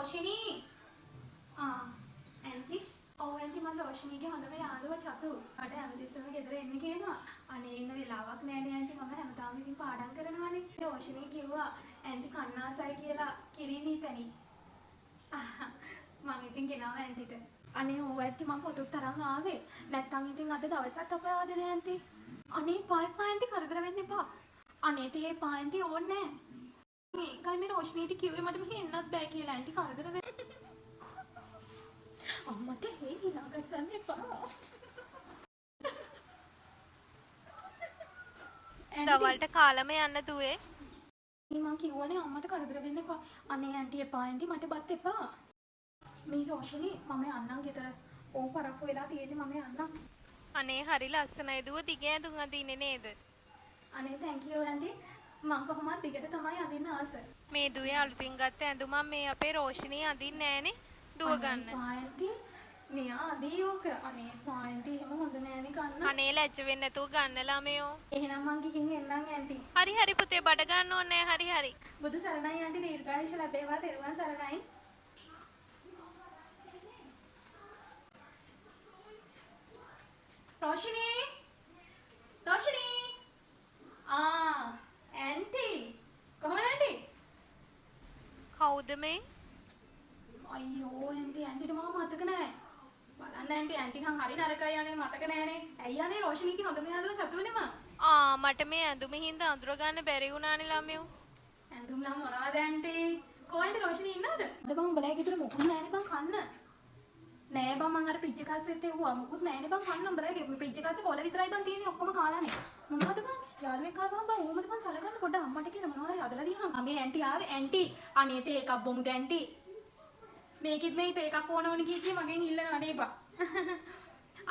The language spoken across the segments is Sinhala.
රෝෂිනී ඇන්ටි ඔව් ඇන්ටි මම රෝෂිනීගේ හොඳම යාළුවා චතු. මට හැමතිස්සෙම ගෙදර එන්න කියනවා. අනේ ඉන්න වෙලාවක් නෑනේ ඇන්ටි මම හැමදාම ඉතින් පාඩම් කරනවානේ. රෝෂිනී කිව්වා ඇන්ටි කන්නාසයි කියලා කිරිණී පැණි. මම ඉතින් ගෙනාවා ඇන්ටිට. අනේ ඔව් ඇන්ටි මම පොතුත් තරන් ආවේ. නැත්තම් ඉතින් අද දවසත් අපේ ආදරේ ඇන්ටි. අනේ පායි ඇන්ටි කරදර වෙන්න එපා. අනේ තේ පායි ඇන්ටි ඕනේ නෑ. මේකයි මේ රෝෂිනීට කිව්වේ මට මෙහෙ එන්නත් බෑ කියලා ඇන්ටි කරදර වෙන්න. අම්මට හේ හිනා ගස්සන්න එපා. දවල්ට කාලම යන්න දුවේ. මම කිව්වනේ අම්මට කරදර වෙන්න එපා. අනේ ඇන්ටි එපා ඇන්ටි මට බත් එපා. මේ රෝෂිනී මම යන්නම් ගෙදර. ඕම් පරක්කු වෙලා තියෙන්නේ මම යන්නම්. අනේ හරි ලස්සනයි දුව දිග ඇඳුම් අඳින්නේ නේද? අනේ thank you ඇන්ටි. මම කොහොමද දිගට තමයි අඳින්න ආස. මේ දුවේ අලුතින් ගත්ත ඇඳුම මේ අපේ රෝෂිනී අඳින්නේ නෑනේ. දුව ගන්න. පායන්ටි මෙයා අදියෝක. අනේ පායන්ටි එහෙම හොඳ නෑනේ ගන්න. අනේ ලැජ්ජ වෙන්නේ නැතුව ගන්න ළමයෝ. එහෙනම් මං ගිහින් එන්නම් ඇන්ටි. හරි හරි පුතේ බඩ ගන්න ඕනේ හරි හරි. බුදු සරණයි ඇන්ටි දීර්ඝායුෂ ලැබේවා දරුවන් සරණයි. රෝෂිනී රෝෂිනී ඇන්ටි කොහොමද ඇන්ටි? කවුද මේ? අයියෝ ඇන්ටි ඇන්ටිට මම මතක නෑ. බලන්න ඇන්ටි ඇන්ටි නම් හරි නරකයි අනේ මතක නෑනේ. ඇයි අනේ රෝෂිනීගේ හොඳම යාළුවා චතුවනේ මං. මට මේ ඇඳුමින් හින්දා අඳුර ගන්න බැරි වුණානේ ළමයෝ. ඇඳුම් නම් මොනවද ඇන්ටි? කොහෙන්ද රෝෂිනී ඉන්නවද? අද බං උඹලා ගෙදර මොකුත් නෑනේ බං කන්න. නෑ බං මං අර ෆ්‍රිජ් එකස්සෙත් එව්වා මොකුත් නෑනේ බං කන්න උඹලාගේ ෆ්‍රිජ් එකස්සේ කොළ විතරයි බං තියෙන්නේ ඔක්කොම කාලානේ. මොනවද බං? යාළුවෙක් ආවම බං ඕමද බං සලකන්න පොඩ්ඩක් අම්මට කියන මොනවා හරි අදලා දීහන්. අනේ ඇන්ටි ආවේ ඇන්ටි. අනේ තේ එකක් බොමුද ඇන්ටි? මේකෙත් මේ තේ එකක් ඕන ඕනි කී මගෙන් ඉල්ලනවා නේ බං.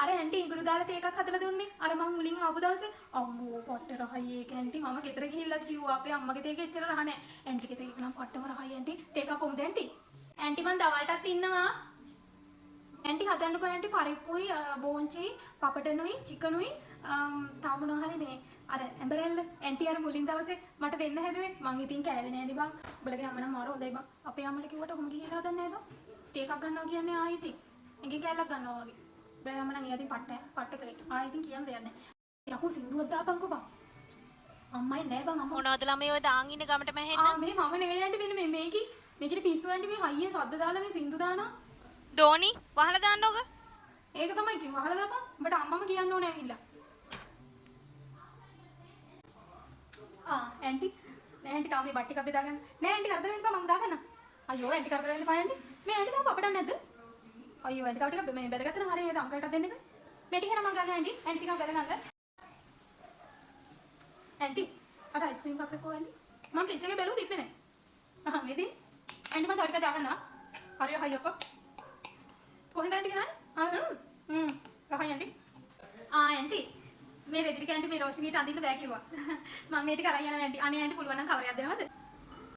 අර ඇන්ටි ඉඟුරු දාලා තේ එකක් හදලා දුන්නේ. අර මං මුලින් ආපු දවසේ අම්මෝ පොට්ට රහයි ඒක ඇන්ටි මම ගෙදර ගිහිල්ලත් කිව්වා අපේ අම්මගේ තේක එච්චර රහ නෑ. ඇන්ටිගේ තේක නම් පට්ටම රහයි ඇන්ටි. තේ එකක් බොමුද ඇන්ටි? ඇන්ටි මං දවල්ටත් ඉන්නවා. ඇන්ටි හදන්නකෝ ඇන්ටි පරිප්පුයි බෝංචි පපටනුයි චිකනුයි තාම මොනවා හරි මේ අර ඇඹරැල්ල ඇන්ටි අර මුලින් දවසේ මට දෙන්න හැදුවේ මං ඉතින් කෑවේ නෑනේ බං උඹලගේ අම්ම නම් මාර හොඳයි බං අපේ අම්මට කිව්වට කොහොම ගිහිල්ලා හදන්නේ නෑ බං තේ එකක් ගන්නවා කියන්නේ ආයෙ ඉතින් එකෙන් කෑල්ලක් ගන්නවා වගේ බෑ අම්ම නම් ඊයතින් පට්ට කරේ ආයෙ ඉතින් කියන්න දෙයක් නෑ යකෝ සින්දුවක් දාපන්කෝ බං අම්මයි නෑ බං අම්ම මොනවද ළමයෝ දාන් ඉන්න ගමට මැහෙන්න? මේ මම නෙවෙයි ඇන්ටි මෙන්න මේකේ පිස්සු ඇන්ටි මේ හයියෙන් සද්ද දාලා මේ සින්දු දානවා දෝනි වහලා දාන්න ඕක. ඒක තමයි කිව්ව වහලා දාපන්. උඹට අම්මම කියන්න ඕනේ ඇවිල්ලා. ඇන්ටි නෑ ඇන්ටි තාම මේ බට්ටි කප්පේ දාගන්න. නෑ ඇන්ටි කරදර වෙන්න මං දාගන්න. අයියෝ ඇන්ටි කරදර වෙන්න පා ඇන්ටි. මේ ඇන්ටි තාම පපඩක් නැද්ද? අයියෝ ඇන්ටි තව ටිකක් මේ බැලගත්තා නම් හරිය නේද අංකල්ට දෙන්න බෑ. මේ ටික නම් මං ගන්න ඇන්ටි. ඇන්ටි ටිකක් බැලගන්න. ඇන්ටි අර අයිස්ක්‍රීම් කප් එක කොහෙන්ද? මම ෆ්‍රිජ් එකේ බැලුවා තිබ්බේ නෑ. මේ දින් ඇන්ටි මං තව ටිකක් දාගන්නවා. හරිය හයියප්පා. කොහෙන්ද ඇන්ටි ගෙනාවේ? රහයි ඇන්ටි. ඇන්ටි මේ රෙදිරි කැන්ටි මේ රෝෂිනීට අඳින්න බෑ කිව්වා. මම මේ ටික අරන් යනවා ඇන්ටි. අනේ ඇන්ටි පුළුවන් නම් කවරයක් දෙනවද?